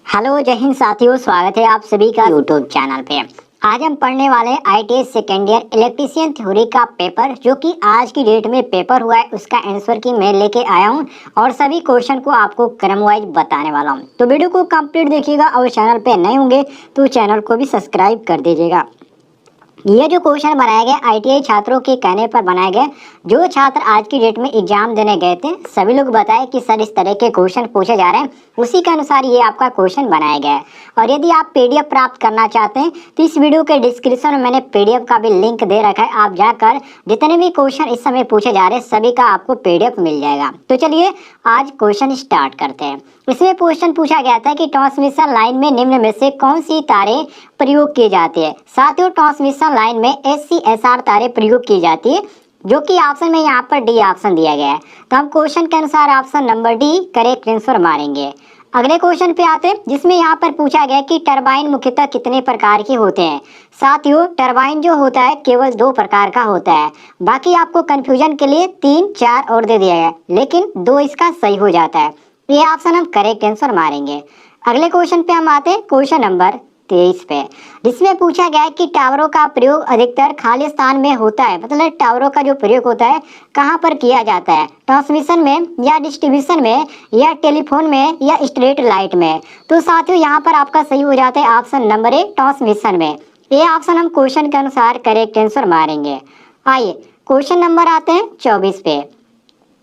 Hello जय हिंद साथियों, स्वागत है आप सभी का यूट्यूब चैनल पे। आज हम पढ़ने वाले हैं ITS second year electrician theory का पेपर, जो कि आज की डेट में पेपर हुआ है। उसका आंसर की मैं लेके आया हूं और सभी क्वेश्चन को आपको क्रम वाइज बताने वाला हूं। तो वीडियो को कंप्लीट देखिएगा और चैनल पे नए होंगे तो चैनल को भी सब्सक्राइब कर दीजिएगा। ये जो क्वेश्चन बनाया गया आईटीआई छात्रों के कहने पर बनाया गया। जो छात्र आज की डेट में एग्जाम देने गए थे सभी लोग बताए कि सर इस तरह के क्वेश्चन पूछे जा रहे हैं, उसी के अनुसार ये आपका क्वेश्चन बनाया गया है। और यदि आप पीडीएफ प्राप्त करना चाहते हैं तो इस वीडियो के डिस्क्रिप्शन में मैंने पीडीएफ का भी लिंक दे रखा है। आप जाकर जितने भी क्वेश्चन इस समय पूछे जा रहे हैं सभी का आपको पीडीएफ मिल जाएगा। तो चलिए आज क्वेश्चन स्टार्ट करते हैं। इसमें क्वेश्चन पूछा गया था कि ट्रांसमिशन लाइन में निम्न में से कौन सी तारें प्रयोग की जाती है। साथियों, ट्रांसमिशन लाइन में SCSR तारें प्रयोग की जाती है, जो कि ऑप्शन में यहाँ पर डी ऑप्शन दिया गया है। तो हम क्वेश्चन के अनुसार option number D correct answer मारेंगे। अगले क्वेश्चन पे आते हैं, जिसमें यहाँ पर पूछा गया कि टरबाइन मुख्यतः कितने प्रकार के होते हैं। साथियों, टरबाइन जो होता है केवल 2 प्रकार का होता है। बाकी आपको कंफ्यूजन के लिए 3, 4 और दे दिया गया, लेकिन 2 इसका सही हो जाता है। ये ऑप्शन हम करेक्ट आंसर मारेंगे। अगले क्वेश्चन पे हम आते हैं क्वेश्चन नंबर 23 पे, जिसमें पूछा गया है कि टावरों का प्रयोग अधिकतर खाली स्थान में होता है। मतलब टावरों का जो प्रयोग होता है कहाँ पर किया जाता है, ट्रांसमिशन में या डिस्ट्रीब्यूशन में या टेलीफोन में या स्ट्रीट लाइट में। तो साथियों यहाँ पर आपका सही हो जाता है ऑप्शन नंबर ए ट्रांसमिशन में। ये ऑप्शन हम क्वेश्चन के अनुसार करेक्ट आंसर मारेंगे। आइए क्वेश्चन नंबर आते हैं 24 पे,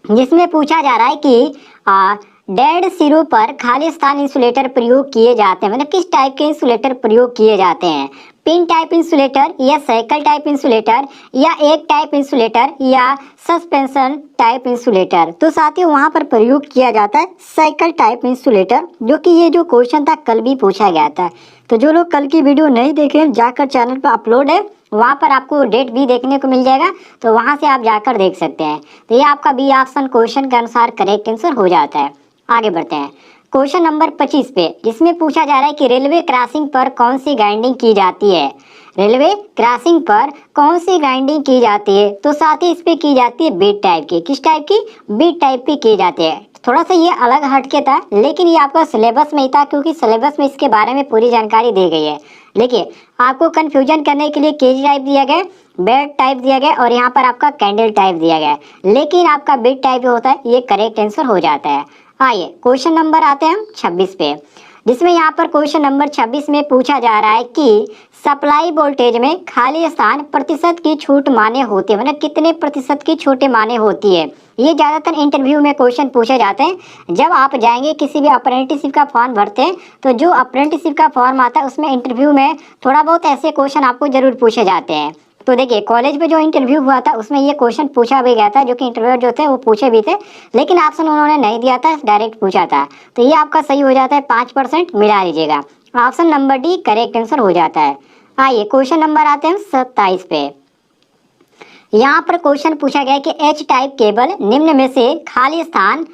जिसमें पूछा जा रहा है कि डेड सिरों पर खाली स्थान इंसुलेटर प्रयोग किए जाते हैं। मतलब किस टाइप के इंसुलेटर प्रयोग किए जाते हैं, पिन टाइप इंसुलेटर या साइकिल टाइप इंसुलेटर या एक टाइप इंसुलेटर या सस्पेंशन टाइप इंसुलेटर। तो साथियों वहां पर प्रयोग किया जाता है साइकिल टाइप इंसुलेटर, जो कि ये जो क्वेश्चन था कल भी पूछा गया था। तो जो लोग कल की वीडियो नहीं देखे जाकर चैनल पर अपलोड है, वहाँ पर आपको डेट भी देखने को मिल जाएगा, तो वहाँ से आप जाकर देख सकते हैं। तो ये आपका बी ऑप्शन क्वेश्चन के अनुसार करेक्ट आंसर हो जाता है। आगे बढ़ते हैं क्वेश्चन नंबर 25 पे, जिसमें पूछा जा रहा है कि रेलवे क्रॉसिंग पर कौन सी ग्राइंडिंग की जाती है। रेलवे क्रॉसिंग पर कौन सी ग्राइंडिंग की जाती है। तो साथ ही इस पे की जाती है बीट टाइप की। किस टाइप की? बीट टाइप की जाती है। थोड़ा सा ये अलग हटके था, लेकिन ये आपका सिलेबस में ही था, क्योंकि सिलेबस में इसके बारे में पूरी जानकारी दी गई है। देखिए आपको कंफ्यूजन करने के लिए केजी टाइप दिया गया, बेड टाइप दिया गया और यहाँ पर आपका कैंडल टाइप दिया गया, लेकिन आपका बीट टाइप जो होता है ये करेक्ट आंसर हो जाता है। आइए क्वेश्चन नंबर आते हैं 26 पे, जिसमें यहाँ पर क्वेश्चन नंबर 26 में पूछा जा रहा है कि सप्लाई वोल्टेज में खाली स्थान प्रतिशत की छूट माने होती है। मतलब कितने प्रतिशत की छूटें माने होती है। ये ज़्यादातर इंटरव्यू में क्वेश्चन पूछे जाते हैं। जब आप जाएंगे किसी भी अप्रेंटिसशिप का फॉर्म भरते हैं, तो जो अप्रेंटिसशिप का फॉर्म आता है उसमें इंटरव्यू में थोड़ा बहुत ऐसे क्वेश्चन आपको जरूर पूछे जाते हैं। तो देखिए कॉलेज में जो इंटरव्यू हुआ था उसमें ये क्वेश्चन पूछा भी गया था, जो कि इंटरव्यूअर जो थे वो पूछे भी थे, लेकिन ऑप्शन उन्होंने नहीं दिया था, डायरेक्ट पूछा था। तो ये आपका सही हो जाता है, 5% मिला लीजिएगा। Option number D correct answer हो जाता है। आइए क्वेश्चन नंबर आते हैं 27 पे। यहाँ पर क्वेश्चन पूछा गया कि एच टाइप केबल निम्न में से खाली स्थान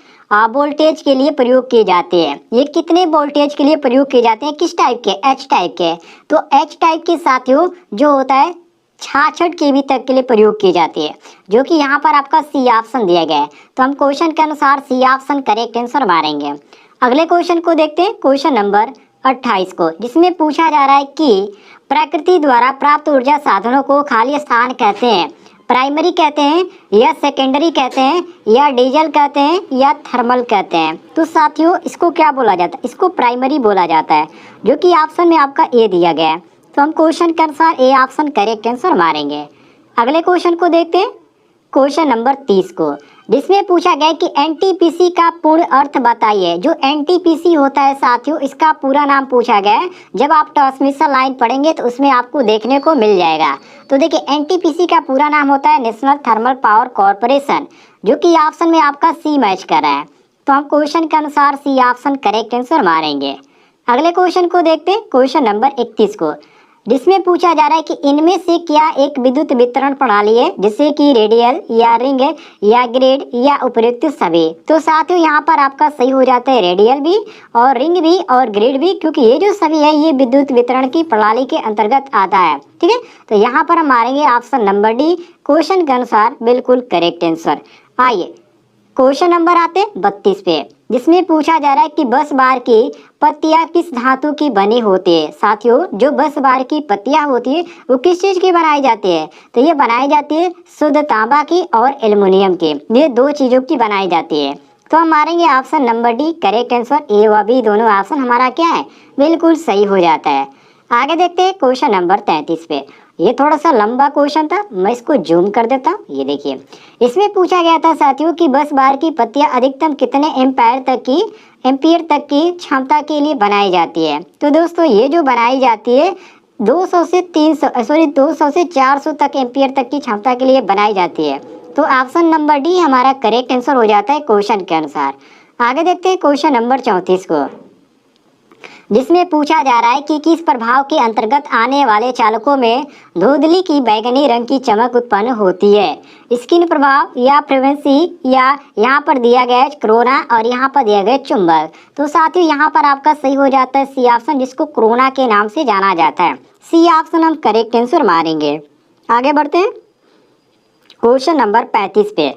वोल्टेज के लिए प्रयोग किए जाते हैं। ये कितने वोल्टेज के लिए प्रयोग किए जाते हैं, किस टाइप के? एच टाइप के। तो एच टाइप के साथियों जो होता है 66 केवी तक के लिए प्रयोग की जाती है, जो कि यहाँ पर आपका सी ऑप्शन दिया गया है। तो हम क्वेश्चन के अनुसार सी ऑप्शन करेक्ट आंसर मारेंगे। अगले क्वेश्चन को देखते हैं, क्वेश्चन नंबर 28 को, जिसमें पूछा जा रहा है कि प्रकृति द्वारा प्राप्त ऊर्जा साधनों को खाली स्थान कहते हैं। प्राइमरी कहते हैं या सेकेंडरी कहते हैं या डीजल कहते हैं या थर्मल कहते हैं। तो साथियों इसको क्या बोला जाता है? इसको प्राइमरी बोला जाता है, जो कि ऑप्शन में आपका ए दिया गया है। तो हम क्वेश्चन के अनुसार ए ऑप्शन करेक्ट आंसर मारेंगे। अगले क्वेश्चन को देखते हैं, क्वेश्चन नंबर 30 को, जिसमें पूछा गया कि एनटीपीसी का पूर्ण अर्थ बताइए। जो एनटीपीसी होता है साथियों, इसका पूरा नाम पूछा गया है। जब आप ट्रांसमिशन लाइन पढ़ेंगे तो उसमें आपको देखने को मिल जाएगा। तो देखिए एनटीपीसी का पूरा नाम होता है नेशनल थर्मल पावर कॉर्पोरेशन, जो कि ऑप्शन में आपका सी मैच कर रहा है। तो हम क्वेश्चन के अनुसार सी ऑप्शन करेक्ट आंसर मारेंगे। अगले क्वेश्चन को देखते हैं, क्वेश्चन नंबर 31 को, जिसमें पूछा जा रहा है कि इनमें से क्या एक विद्युत वितरण प्रणाली है, जैसे कि रेडियल या रिंग या ग्रिड या उपयुक्त सभी। तो साथियों यहाँ पर आपका सही हो जाता है रेडियल भी और रिंग भी और ग्रिड भी, क्योंकि ये जो सभी है ये विद्युत वितरण की प्रणाली के अंतर्गत आता है। ठीक है, तो यहाँ पर हम मारेंगे ऑप्शन नंबर डी, क्वेश्चन के अनुसार बिल्कुल करेक्ट आंसर। आइए क्वेश्चन नंबर आते 32 पे, जिसमें पूछा जा रहा है कि बस बार की पत्तियां किस धातु की बनी होती है? साथियों, जो 10 बार की पत्तियां होती है वो किस चीज की बनाई जाती है? तो ये बनाई जाती है शुद्ध तांबा की और एल्युमिनियम की। ये दो चीजों की बनाई जाती है। तो हम मारेंगे option number D. Correct answer A व बी दोनों ऑप्शन हमारा क्या है? बिल्कुल सही हो जाता है। आगे देखते हैं क्वेश्चन नंबर 33 पे। ये थोड़ा सा लंबा क्वेश्चन था, मैं इसको जूम कर देता हूँ। ये देखिए, इसमें पूछा गया था साथियों कि 10 बार की पत्तियां अधिकतम कितने एम्पियर तक की क्षमता के लिए बनाई जाती है? तो दोस्तों, ये जो बनाई जाती है 200 से 400 तक एम्पियर तक की क्षमता के लिए बनाई जाती है। तो ऑप्शन नंबर डी हमारा करेक्ट आंसर हो जाता है क्वेश्चन के अनुसार। आगे देखते हैं क्वेश्चन नंबर 34 को, जिसमें पूछा जा रहा है कि किस प्रभाव के अंतर्गत आने वाले चालकों में धुंधली की बैगनी रंग की चमक उत्पन्न होती है? स्किन प्रभाव या फ्रीक्वेंसी, या यहाँ पर दिया गया है कोरोना और यहाँ पर दिया गया है चुंबक। तो साथियों, यहाँ पर आपका सही हो जाता है सी ऑप्शन, जिसको कोरोना के नाम से जाना जाता है। सी ऑप्शन हम करेक्ट आंसर मारेंगे। आगे बढ़ते हैं क्वेश्चन नंबर 35 पे,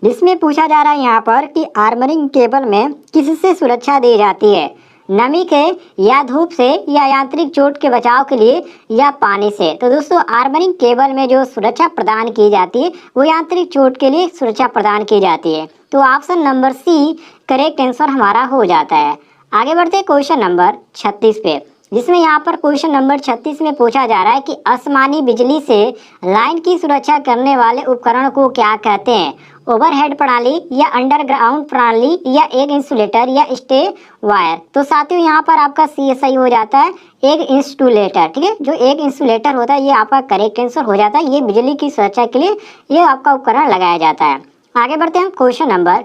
जिसमें पूछा जा रहा है यहाँ पर कि आर्मरिंग केबल में किससे सुरक्षा दी जाती है? नमी के, या धूप से, या यांत्रिक चोट के बचाव के लिए, या पानी से? तो दोस्तों, आर्मरिंग केबल में जो सुरक्षा प्रदान की जाती है वो यांत्रिक चोट के लिए सुरक्षा प्रदान की जाती है। तो option number C correct answer हमारा हो जाता है। आगे बढ़ते हैं क्वेश्चन नंबर 36 पे, जिसमें यहाँ पर क्वेश्चन नंबर 36 में पूछा जा रहा है कि आसमानी बिजली से लाइन की सुरक्षा करने वाले उपकरण को क्या कहते हैं? ओवरहेड प्रणाली, या अंडरग्राउंड प्रणाली, या एक इंसुलेटर, या स्टे वायर? तो साथियों, यहाँ पर आपका सी सही हो जाता है, एक इंसुलेटर। ठीक है, जो एक इंसुलेटर होता है ये आपका करेक्ट आंसर हो जाता है। ये बिजली की सुरक्षा के लिए ये आपका उपकरण लगाया जाता है। आगे बढ़ते हैं क्वेश्चन नंबर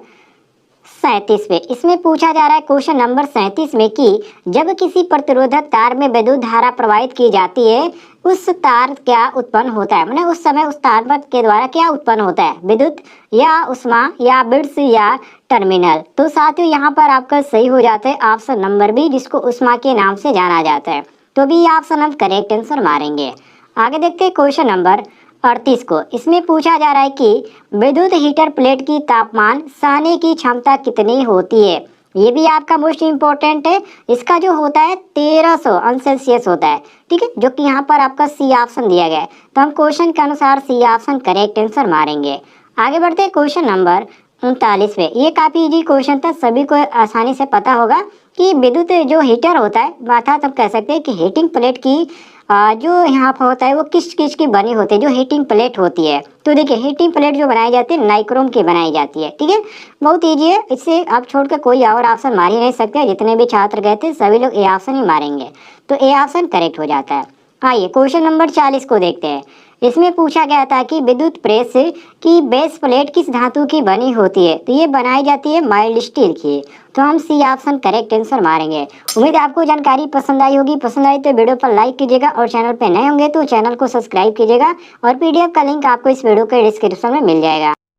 37 पे। इसमें पूछा जा रहा है क्वेश्चन नंबर 37 में कि जब किसी प्रतिरोधक तार में विद्युत धारा प्रवाहित की जाती है उस तार क्या उत्पन्न होता है? मतलब उस समय उस तार के द्वारा क्या उत्पन्न होता है? विद्युत, या उष्मा, या बिट्स, या टर्मिनल? तो साथियों, यहाँ पर आपका सही हो जाता है ऑप्शन नंबर बी, जिसको उष्मा के नाम से जाना जाता है। तो बी ऑप्शन हम करेक्ट आंसर मारेंगे। आगे देखते हैं क्वेश्चन नंबर 38 को। इसमें पूछा जा रहा है कि विद्युत हीटर प्लेट की तापमान सहने की क्षमता कितनी होती है? ये भी आपका मोस्ट इम्पोर्टेंट है। इसका जो होता है 1300 अंश सेल्सियस होता है। ठीक है, जो कि यहाँ पर आपका सी ऑप्शन दिया गया है। तो हम क्वेश्चन के अनुसार सी ऑप्शन करेक्ट आंसर मारेंगे। आगे बढ़ते हैं क्वेश्चन नंबर 39 पे। ये काफ़ी इजी क्वेश्चन था, सभी को आसानी से पता होगा कि विद्युत जो हीटर होता है, अर्थात हम कह सकते हैं कि हीटिंग प्लेट की जो यहाँ पर होता है वो किस किस की बनी होती है? जो हीटिंग प्लेट होती है। तो देखिए, हीटिंग प्लेट जो बनाई जाती है नाइक्रोम की बनाई जाती है। ठीक है, बहुत ईजी है, इससे आप छोड़कर कोई और ऑप्शन मार ही नहीं सकते। जितने भी छात्र गए थे सभी लोग ए ऑप्शन ही मारेंगे। तो ए ऑप्शन करेक्ट हो जाता है। आइए क्वेश्चन नंबर 40 को देखते हैं। इसमें पूछा गया था कि विद्युत प्रेस की बेस प्लेट किस धातु की बनी होती है? तो ये बनाई जाती है माइल्ड स्टील की। तो हम सी ऑप्शन करेक्ट आंसर मारेंगे। उम्मीद है आपको जानकारी पसंद आई होगी। पसंद आई तो वीडियो पर लाइक कीजिएगा, और चैनल पे नए होंगे तो चैनल को सब्सक्राइब कीजिएगा, और पीडीएफ का लिंक आपको इस वीडियो के डिस्क्रिप्शन में मिल जाएगा।